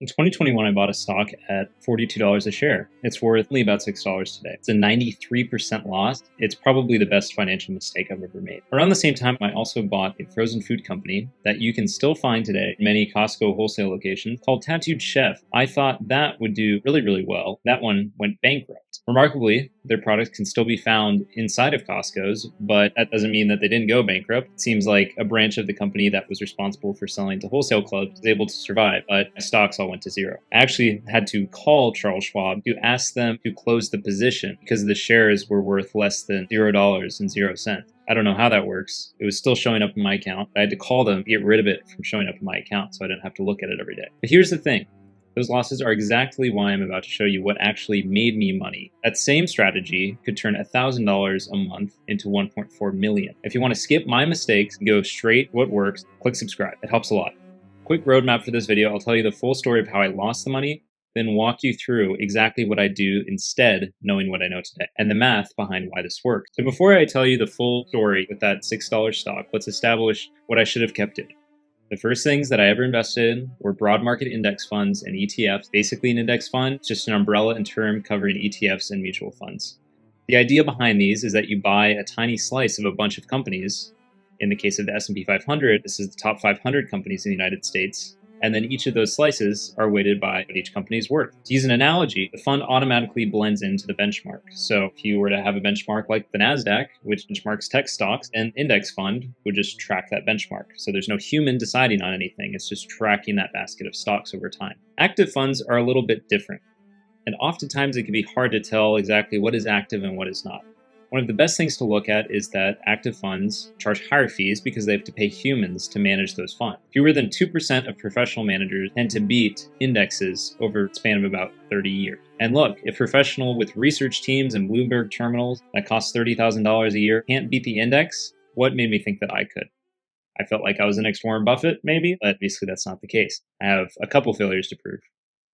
In 2021, I bought a stock at $42 a share. It's worth only about $6 today. It's a 93% loss. It's probably the best financial mistake I've ever made. Around the same time, I also bought a frozen food company that you can still find today in many Costco wholesale locations called Tattooed Chef. I thought that would do really, really well. That one went bankrupt. Remarkably, their products can still be found inside of Costco's, but that doesn't mean that they didn't go bankrupt. It seems like a branch of the company that was responsible for selling to wholesale clubs was able to survive, but my stocks all went to zero. I actually had to call Charles Schwab to ask them to close the position because the shares were worth less than $0.00. I don't know how that works. It was still showing up in my account. I had to call them to get rid of it from showing up in my account so I didn't have to look at it every day. But here's the thing. Those losses are exactly why I'm about to show you what actually made me money. That same strategy could turn $1,000 a month into 1.4 million. If you want to skip my mistakes and go straight to what works, click subscribe. It helps a lot. Quick roadmap for this video. I'll tell you the full story of how I lost the money, then walk you through exactly what I do instead, knowing what I know today, and the math behind why this works. So before I tell you the full story with that $6 stock, let's establish what I should have kept in. The first things that I ever invested in were broad market index funds and ETFs. Basically, an index fund is just an umbrella and term covering ETFs and mutual funds. The idea behind these is that you buy a tiny slice of a bunch of companies. In the case of the S&P 500, this is the top 500 companies in the United States. And then each of those slices are weighted by what each company is worth. To use an analogy, the fund automatically blends into the benchmark. So if you were to have a benchmark like the NASDAQ, which benchmarks tech stocks, an index fund would just track that benchmark. So there's no human deciding on anything. It's just tracking that basket of stocks over time. Active funds are a little bit different. And oftentimes it can be hard to tell exactly what is active and what is not. One of the best things to look at is that active funds charge higher fees because they have to pay humans to manage those funds. Fewer than 2% of professional managers tend to beat indexes over a span of about 30 years. And look, if professional with research teams and Bloomberg terminals that cost $30,000 a year can't beat the index, what made me think that I could? I felt like I was the next Warren Buffett, maybe, but basically that's not the case. I have a couple failures to prove.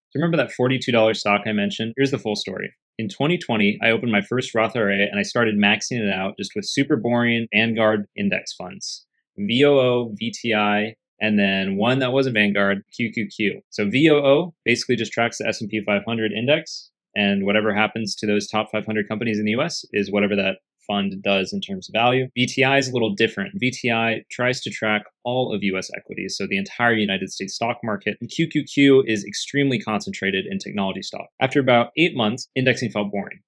So remember that $42 stock I mentioned? Here's the full story. In 2020, I opened my first Roth IRA and I started maxing it out just with super boring Vanguard index funds. VOO, VTI, and then one that wasn't Vanguard, QQQ. So VOO basically just tracks the S&P 500 index, and whatever happens to those top 500 companies in the US is whatever that fund does in terms of value. VTI is a little different. VTI tries to track all of US equities, so the entire United States stock market. And QQQ is extremely concentrated in technology stock. After about 8 months, indexing felt boring.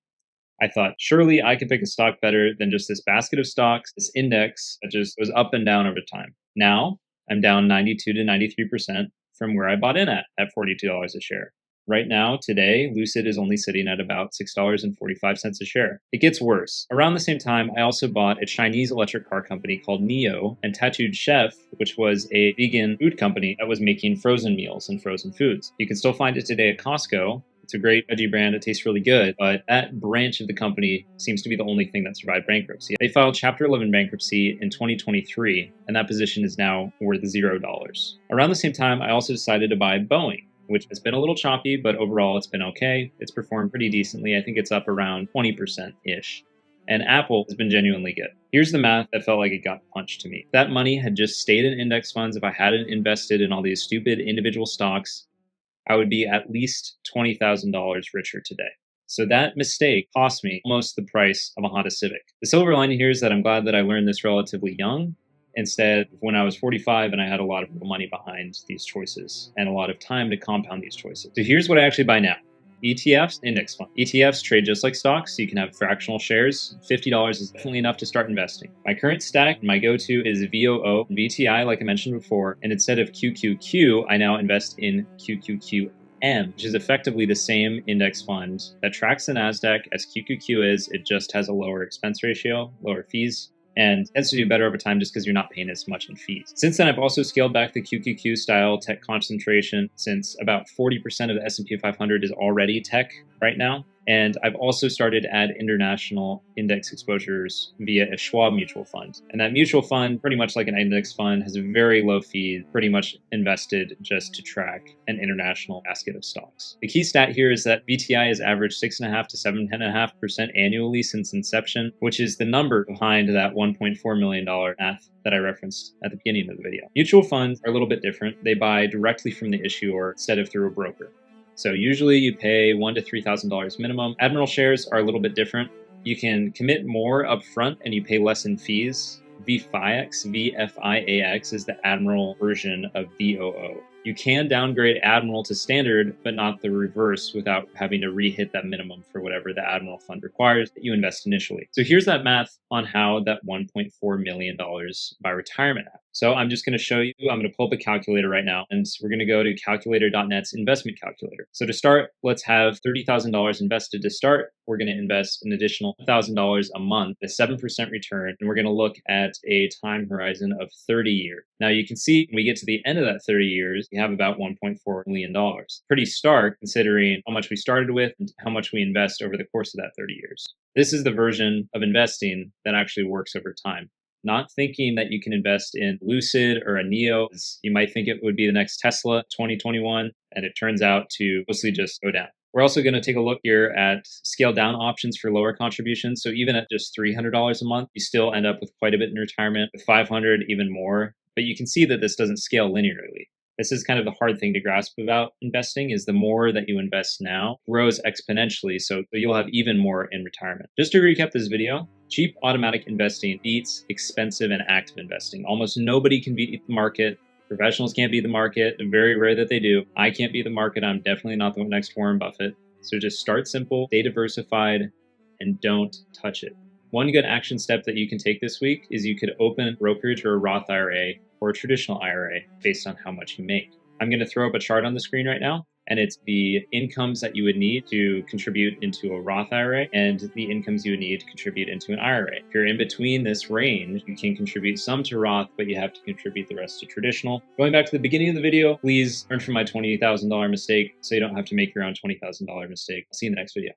I thought, surely I could pick a stock better than just this basket of stocks, this index that just goes up and down over time. Now, I'm down 92 to 93% from where I bought in at $42 a share. Right now, today, Lucid is only sitting at about $6.45 a share. It gets worse. Around the same time, I also bought a Chinese electric car company called NIO and Tattooed Chef, which was a vegan food company that was making frozen meals and frozen foods. You can still find it today at Costco. It's a great veggie brand. It tastes really good, but that branch of the company seems to be the only thing that survived bankruptcy. They filed Chapter 11 bankruptcy in 2023, and that position is now worth $0. Around the same time, I also decided to buy Boeing, which has been a little choppy, but overall it's been okay. It's performed pretty decently. I think it's up around 20%-ish. And Apple has been genuinely good. Here's the math that felt like it got punched to me. If that money had just stayed in index funds, if I hadn't invested in all these stupid individual stocks, I would be at least $20,000 richer today. So that mistake cost me almost the price of a Honda Civic. The silver lining here is that I'm glad that I learned this relatively young, instead of when I was 45 and I had a lot of real money behind these choices and a lot of time to compound these choices. So here's what I actually buy now. ETFs, index fund. ETFs trade just like stocks, so you can have fractional shares. $50 is definitely enough to start investing. My current stack, my go-to is VOO, VTI, like I mentioned before, and instead of QQQ, I now invest in QQQM, which is effectively the same index fund that tracks the NASDAQ as QQQ is. It just has a lower expense ratio, lower fees, and tends to do better over time just because you're not paying as much in fees. Since then, I've also scaled back the QQQ style tech concentration, since about 40% of the S&P 500 is already tech right now. And I've also started to add international index exposures via a Schwab mutual fund. And that mutual fund, pretty much like an index fund, has a very low fee, pretty much invested just to track an international basket of stocks. The key stat here is that VTI has averaged 6.5 to 7.5% annually since inception, which is the number behind that $1.4 million math that I referenced at the beginning of the video. Mutual funds are a little bit different. They buy directly from the issuer instead of through a broker. So usually you pay $1,000 to $3,000 minimum. Admiral shares are a little bit different. You can commit more upfront and you pay less in fees. VFIAX is the Admiral version of VOO. You can downgrade Admiral to standard, but not the reverse without having to re-hit that minimum for whatever the Admiral fund requires that you invest initially. So here's that math on how that $1.4 million by retirement happened. So I'm just going to show you, I'm going to pull up a calculator right now, and we're going to go to calculator.net's investment calculator. So to start, let's have $30,000 invested to start. We're going to invest an additional $1,000 a month, a 7% return, and we're going to look at a time horizon of 30 years. Now you can see when we get to the end of that 30 years, we have about $1.4 million. Pretty stark considering how much we started with and how much we invest over the course of that 30 years. This is the version of investing that actually works over time. Not thinking that you can invest in Lucid or a Neo. You might think it would be the next Tesla 2021, and it turns out to mostly just go down. We're also going to take a look here at scale down options for lower contributions. So even at just $300 a month, you still end up with quite a bit in retirement. With $500, even more. But you can see that this doesn't scale linearly. This is kind of the hard thing to grasp about investing is the more that you invest now grows exponentially. So you'll have even more in retirement. Just to recap this video, cheap automatic investing beats expensive and active investing. Almost nobody can beat the market. Professionals can't beat the market. Very rare that they do. I can't beat the market. I'm definitely not the next Warren Buffett. So just start simple, stay diversified, and don't touch it. One good action step that you can take this week is you could open a brokerage or a Roth IRA or a traditional IRA based on how much you make. I'm going to throw up a chart on the screen right now, and it's the incomes that you would need to contribute into a Roth IRA and the incomes you would need to contribute into an IRA. If you're in between this range, you can contribute some to Roth, but you have to contribute the rest to traditional. Going back to the beginning of the video, please learn from my $20,000 mistake so you don't have to make your own $20,000 mistake. I'll see you in the next video.